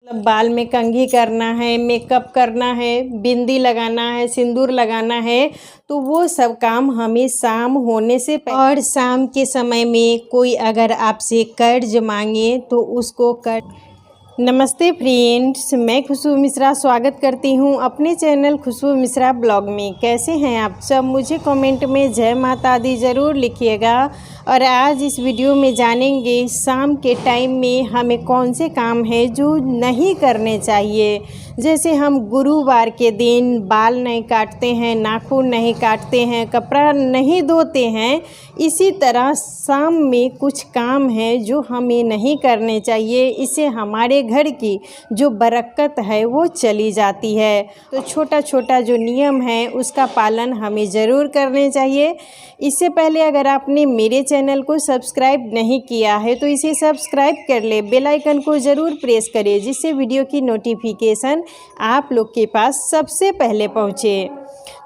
बाल में कंघी करना है, मेकअप करना है, बिंदी लगाना है, सिंदूर लगाना है, तो वो सब काम हमें शाम होने से और शाम के समय में कोई अगर आपसे कर्ज मांगे तो उसको नमस्ते फ्रेंड्स, मैं खुशबू मिश्रा स्वागत करती हूँ अपने चैनल खुशबू मिश्रा ब्लॉग में। कैसे हैं आप सब? मुझे कमेंट में जय माता दी ज़रूर लिखिएगा। और आज इस वीडियो में जानेंगे शाम के टाइम में हमें कौन से काम है जो नहीं करने चाहिए। जैसे हम गुरुवार के दिन बाल नहीं काटते हैं, नाखून नहीं काटते हैं, कपड़ा नहीं धोते हैं, इसी तरह शाम में कुछ काम है जो हमें नहीं करने चाहिए। इससे हमारे घर की जो बरकत है वो चली जाती है। तो छोटा छोटा जो नियम है उसका पालन हमें ज़रूर करने चाहिए। इससे पहले अगर आपने मेरे चैनल को सब्सक्राइब नहीं किया है तो इसे सब्सक्राइब कर ले, बेल आइकन को ज़रूर प्रेस करें जिससे वीडियो की नोटिफिकेशन आप लोग के पास सबसे पहले पहुँचे।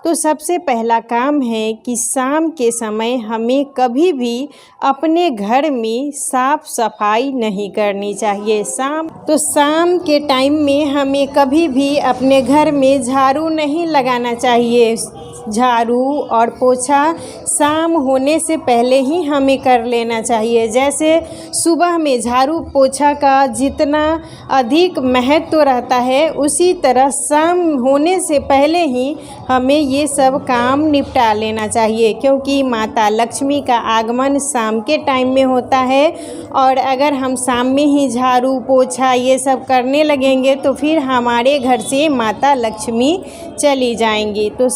तो सबसे पहला काम है कि शाम के समय हमें कभी भी अपने घर में साफ़ सफाई नहीं करनी चाहिए। शाम के टाइम में हमें कभी भी अपने घर में झाड़ू नहीं लगाना चाहिए। झाड़ू और पोछा शाम होने से पहले ही हमें कर लेना चाहिए। जैसे सुबह में झाड़ू पोछा का जितना अधिक महत्व रहता है, उसी तरह शाम होने से पहले ही हमें ये सब काम निपटा लेना चाहिए, क्योंकि माता लक्ष्मी का आगमन शाम के टाइम में होता है। और अगर हम शाम में ही झाड़ू पोछा ये सब करने लगेंगे तो फिर हमारे घर से माता लक्ष्मी चली जाएंगी। तो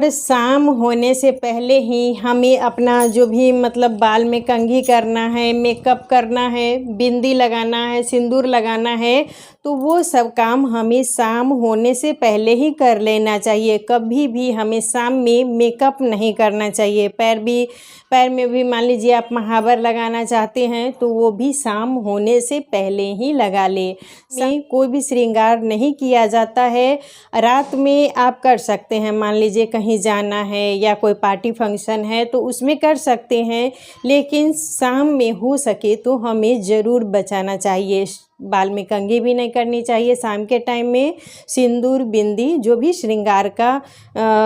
शाम होने से पहले ही हमें अपना जो भी बाल में कंघी करना है, मेकअप करना है, बिंदी लगाना है, सिंदूर लगाना है, तो वो सब काम हमें शाम होने से पहले ही कर लेना चाहिए। कभी भी हमें शाम में मेकअप नहीं करना चाहिए। पैर में भी मान लीजिए आप महावर लगाना चाहते हैं तो वो भी शाम होने से पहले ही लगा ले। कोई भी श्रृंगार नहीं किया जाता है। रात में आप कर सकते हैं, मान लीजिए कहीं जाना है या कोई पार्टी फंक्शन है तो उसमें कर सकते हैं, लेकिन शाम में हो सके तो हमें ज़रूर बचाना चाहिए। बाल में कंघी भी नहीं करनी चाहिए शाम के टाइम में। सिंदूर, बिंदी, जो भी श्रृंगार का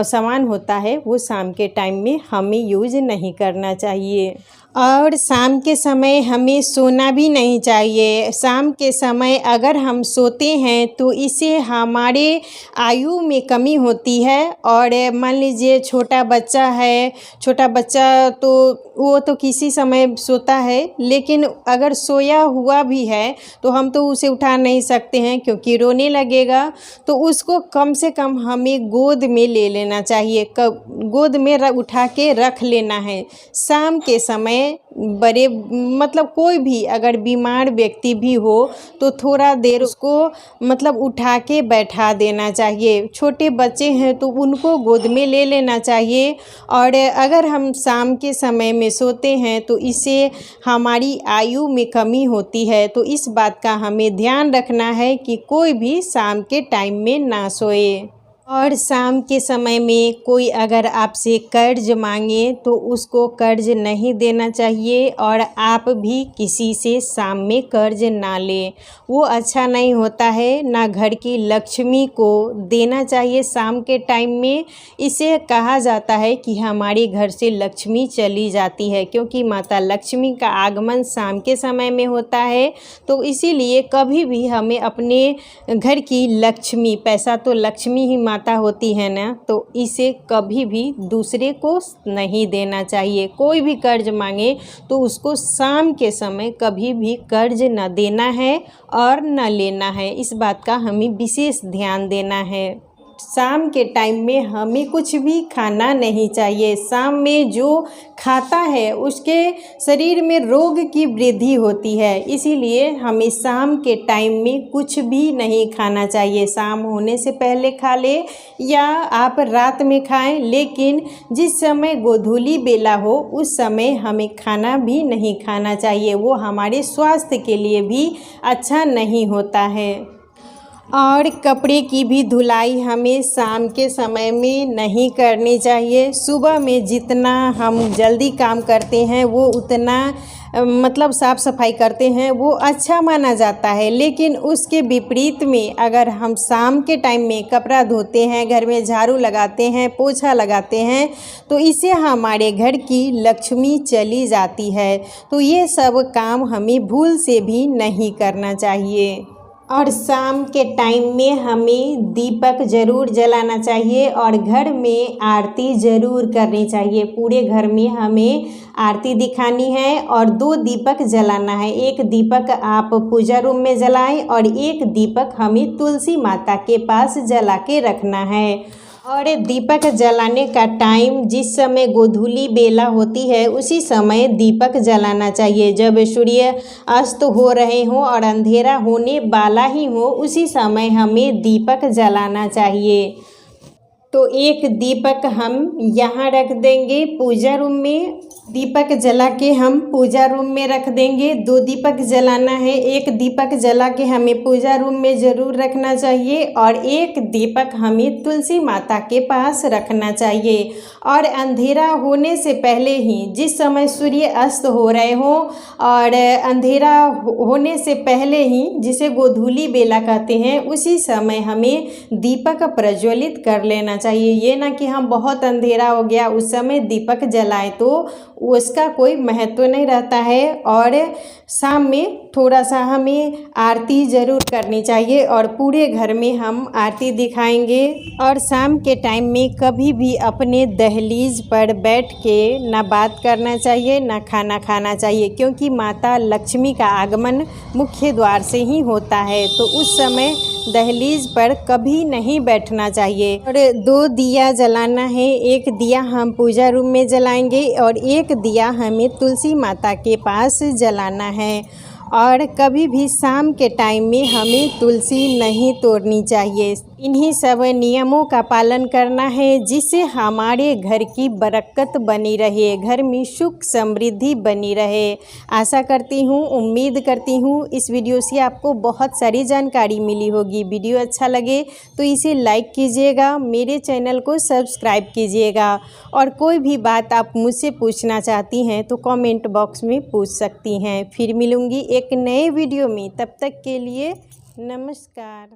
सामान होता है वो शाम के टाइम में हमें यूज नहीं करना चाहिए। और शाम के समय हमें सोना भी नहीं चाहिए। शाम के समय अगर हम सोते हैं तो इससे हमारे आयु में कमी होती है। और मान लीजिए छोटा बच्चा तो वो तो किसी समय सोता है, लेकिन अगर सोया हुआ भी है तो हम तो उसे उठा नहीं सकते हैं क्योंकि रोने लगेगा। तो उसको कम से कम हमें गोद में ले लेना चाहिए, गोद में उठा के रख लेना है। शाम के समय बड़े कोई भी अगर बीमार व्यक्ति भी हो तो थोड़ा देर उसको उठा के बैठा देना चाहिए। छोटे बच्चे हैं तो उनको गोद में ले लेना चाहिए। और अगर हम शाम के समय में सोते हैं तो इससे हमारी आयु में कमी होती है। तो इस बात का हमें ध्यान रखना है कि कोई भी शाम के टाइम में ना सोए। और शाम के समय में कोई अगर आपसे कर्ज मांगे तो उसको कर्ज नहीं देना चाहिए। और आप भी किसी से शाम में कर्ज ना लें, वो अच्छा नहीं होता है। ना घर की लक्ष्मी को देना चाहिए शाम के टाइम में। इसे कहा जाता है कि हमारे घर से लक्ष्मी चली जाती है, क्योंकि माता लक्ष्मी का आगमन शाम के समय में होता है। तो इसीलिए कभी भी हमें अपने घर की लक्ष्मी, पैसा तो लक्ष्मी ही माता होती है ना, तो इसे कभी भी दूसरे को नहीं देना चाहिए। कोई भी कर्ज मांगे तो उसको शाम के समय कभी भी कर्ज न देना है और न लेना है। इस बात का हमें विशेष ध्यान देना है। शाम के टाइम में हमें कुछ भी खाना नहीं चाहिए। शाम में जो खाता है उसके शरीर में रोग की वृद्धि होती है, इसीलिए हमें शाम के टाइम में कुछ भी नहीं खाना चाहिए। शाम होने से पहले खा ले या आप रात में खाएं, लेकिन जिस समय गोधूली बेला हो उस समय हमें खाना भी नहीं खाना चाहिए। वो हमारे स्वास्थ्य के लिए भी अच्छा नहीं होता है। और कपड़े की भी धुलाई हमें शाम के समय में नहीं करनी चाहिए। सुबह में जितना हम जल्दी काम करते हैं वो उतना मतलब साफ़ सफाई करते हैं वो अच्छा माना जाता है। लेकिन उसके विपरीत में अगर हम शाम के टाइम में कपड़ा धोते हैं, घर में झाड़ू लगाते हैं, पोछा लगाते हैं, तो इससे हमारे घर की लक्ष्मी चली जाती है। तो ये सब काम हमें भूल से भी नहीं करना चाहिए। और शाम के टाइम में हमें दीपक ज़रूर जलाना चाहिए और घर में आरती ज़रूर करनी चाहिए। पूरे घर में हमें आरती दिखानी है और 2 दीपक जलाना है। एक दीपक आप पूजा रूम में जलाएं और एक दीपक हमें तुलसी माता के पास जला के रखना है। और दीपक जलाने का टाइम जिस समय गोधूली बेला होती है उसी समय दीपक जलाना चाहिए। जब सूर्य अस्त हो रहे हों और अंधेरा होने वाला ही हो उसी समय हमें दीपक जलाना चाहिए। तो एक दीपक हम यहाँ रख देंगे पूजा रूम में, दीपक जला के हम पूजा रूम में रख देंगे। 2 दीपक जलाना है, एक दीपक जला के हमें पूजा रूम में ज़रूर रखना चाहिए और एक दीपक हमें तुलसी माता के पास रखना चाहिए। और अंधेरा होने से पहले ही, जिस समय सूर्य अस्त हो रहे हों और अंधेरा होने से पहले ही, जिसे गोधूली बेला कहते हैं, उसी समय हमें दीपक प्रज्वलित कर लेना चाहिए। ये ना कि हम बहुत अंधेरा हो गया उस समय दीपक जलाएं, तो उसका कोई महत्व नहीं रहता है। और शाम में थोड़ा सा हमें आरती ज़रूर करनी चाहिए और पूरे घर में हम आरती दिखाएंगे। और शाम के टाइम में कभी भी अपने दहलीज पर बैठ के ना बात करना चाहिए ना खाना खाना चाहिए, क्योंकि माता लक्ष्मी का आगमन मुख्य द्वार से ही होता है। तो उस समय दहलीज पर कभी नहीं बैठना चाहिए। और 2 दिया जलाना है, एक दिया हम पूजा रूम में जलाएंगे और एक दिया हमें तुलसी माता के पास जलाना है। और कभी भी शाम के टाइम में हमें तुलसी नहीं तोड़नी चाहिए। इन्हीं सब नियमों का पालन करना है जिससे हमारे घर की बरकत बनी रहे, घर में सुख समृद्धि बनी रहे। आशा करती हूँ, उम्मीद करती हूँ इस वीडियो से आपको बहुत सारी जानकारी मिली होगी। वीडियो अच्छा लगे तो इसे लाइक कीजिएगा, मेरे चैनल को सब्सक्राइब कीजिएगा। और कोई भी बात आप मुझसे पूछना चाहती हैं तो कमेंट बॉक्स में पूछ सकती हैं। फिर मिलूँगी एक नए वीडियो में, तब तक के लिए नमस्कार।